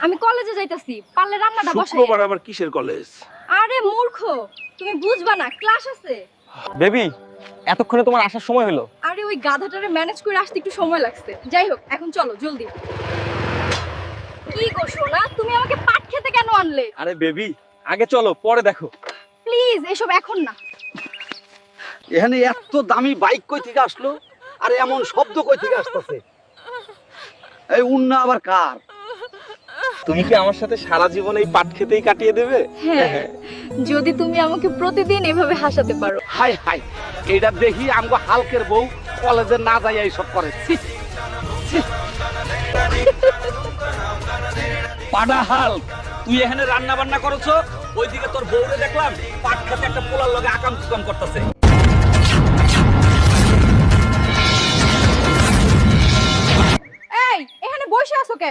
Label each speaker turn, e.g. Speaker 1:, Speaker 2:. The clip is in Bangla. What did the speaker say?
Speaker 1: আমি কলেজে যাইতাছি, পারলে রান্নাটা বসাই।
Speaker 2: শুক্রবার আবার কিসের কলেজ?
Speaker 1: আরে মূর্খ, তুমি বুঝবা না, ক্লাস আছে।
Speaker 3: বেবি, এতক্ষণে তোমার আসার সময় হলো?
Speaker 1: আরে ওই গাধাটারে ম্যানেজ করে আসতে একটু সময় লাগছে। যাই হোক, এখন চলো জলদি। কি গো সোনা, তুমি আমাকে পাট খেতে কেন আনলে?
Speaker 3: আরে বেবি, আগে চলো, পরে দেখো।
Speaker 1: প্লিজ এসব এখন না।
Speaker 4: এখানে এত দামি বাইক কই থেকে আসলো, আর এমন শব্দ কই থেকে আসতেছে? এই উন্না আবার কার?
Speaker 3: তুমি কি আমার সাথে সারা জীবন এই পাট খেতেই কাটিয়ে দেবে?
Speaker 1: হ্যাঁ, যদি তুমি আমাকে প্রতিদিন এভাবে হাসাতে পারো।
Speaker 4: হাই হাই, এইটা দেখি আমগো হালকের বউ কলেজে না যাই এইসব করে। ছি, ছি।
Speaker 2: পাডা হাল্ক, তুই এখানে রান্না বান্না করছো, ওইদিকে তোর বউরে দেখলাম পাট খেতে একটা পোলার লগে আকাম কুকাম করতেছে।